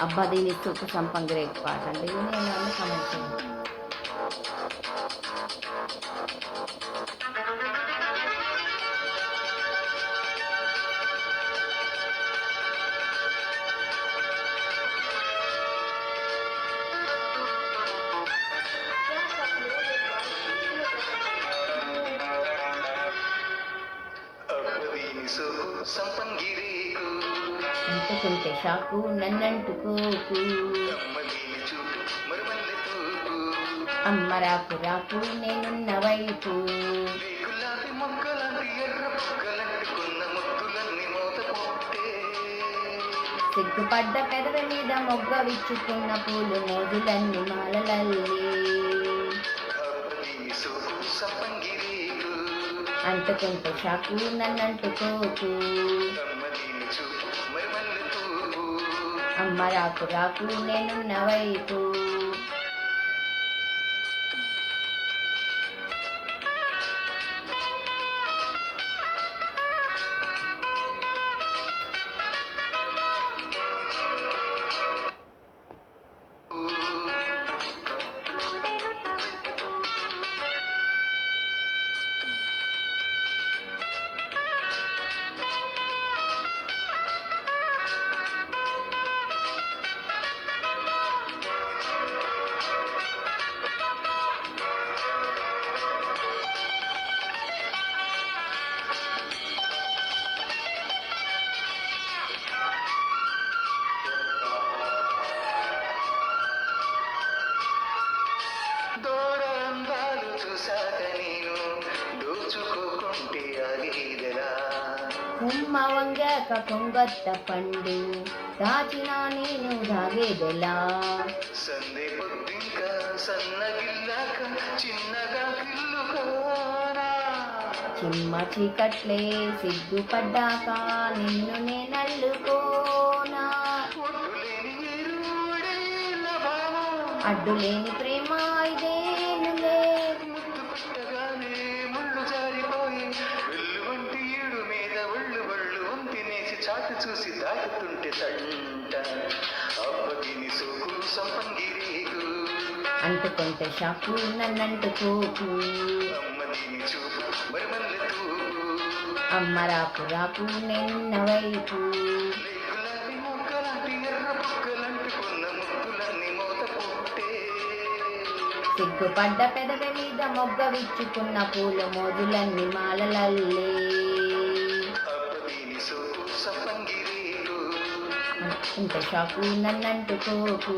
అబ్బా దీని చుట్టూ సంపంగిరే పాట అంటే ఇది నేను అన్ని కమెంట్ చేయండి. అంటుకుంటే షాకు నన్నంటుకోకు అమ్మరాకు రాకు నేనున్న వైపు సిగ్గుపడ్డ పెదవి మీద మొగ్గ విచ్చుకున్న పూలు మోజులన్నీ మాలలల్లి అంటుకుంటే షాకు నన్నంటుకోకు అమ్మ రాకు రాకు నేనున్న వైపు కొమ్మ వంగాక కొంగత్త పండు దాచిన నేను దాగేదెలా సందే పొద్దింక సన్నగిల్లాక చిన్నగా చిమ్మ చీకట్లే సిగ్గుపడ్డాక నిన్ను నేనల్లుకోనా అడ్డులేని ప్రేమ ఇదేనులే చాటు చూసి దాటుతుంటే తంట అబ్బగిని సోకు సంపంగిరేకు అంటుకుంటే షాకు నన్నంటుకోకు అమ్మదిని చూపు మరిమల్లె తూపు అమ్మ రాకు రాకు నిన్న వైపు గులాబీ మొక్కలాంటి ఎర్ర బుక్కలంటుకున్న ముద్దులన్నీ మోత పుట్టే సిగ్గుపడ్డ పెదవి మీద మొగ్గ విచ్చుకున్న పూల మోజులన్నీ మాలలల్లే ఇంత షాకు నన్నంటుకోకు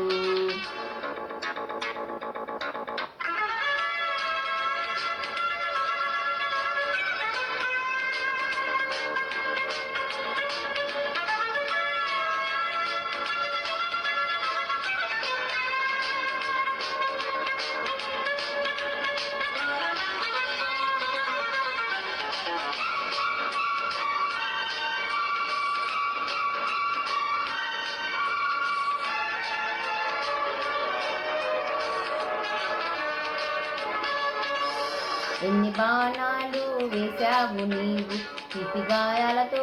ఎన్ని బాణాలు వేశావు నీవు తీపి గాయాలతో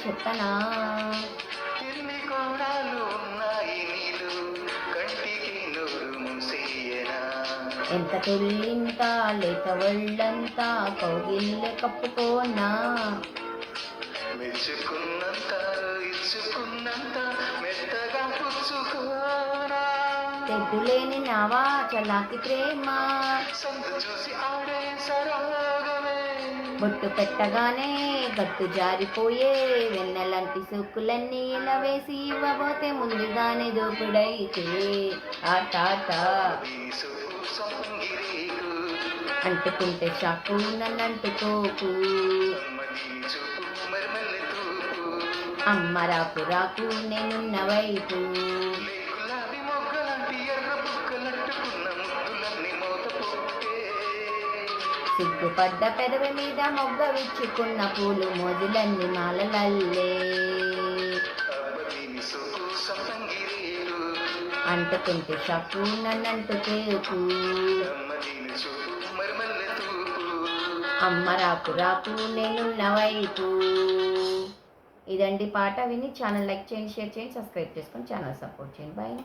చెప్పనా ఎన్ని కోణాలు ఉన్నాయి నీలు కంటికి నూరు మూసేయనా ఎంత తుల్లింత లేక ఒళ్ళంతా కౌగిల్లె కప్పుకోనా మెచ్చుకున్నంత ఇచ్చుకున్నంత మెత్తగా పుచ్చుకోనా తెడ్డులేని నావా చలాకి ప్రేమ చూసి ఆడే బొట్టు పెట్టగానే గట్టు జారిపోయే వెన్నెలంటి సోకులన్నీ ఇలా వేసి ఇవ్వబోతే ముందుగానే దోపుడైతే ఆటాట అంటుకుంటే షాకు నన్నంటుకోకు అమ్మ రాకు రాకు నేనున్న వైపు సిగ్గుపడ్డ పెదవి మీద మొగ్గ విచ్చుకున్న పూలు మోజులన్నీ మాలలల్లే అంటుకుంటే షాకు నన్నంటుకోకు అమ్మ రాకు రాకు నేనున్న వైపు ఇదండి పాట. విని ఛానల్ లైక్ చేయండి, షేర్ చేయండి, సబ్స్క్రైబ్ చేసుకొని ఛానల్ సపోర్ట్ చేయండి. బాయ్.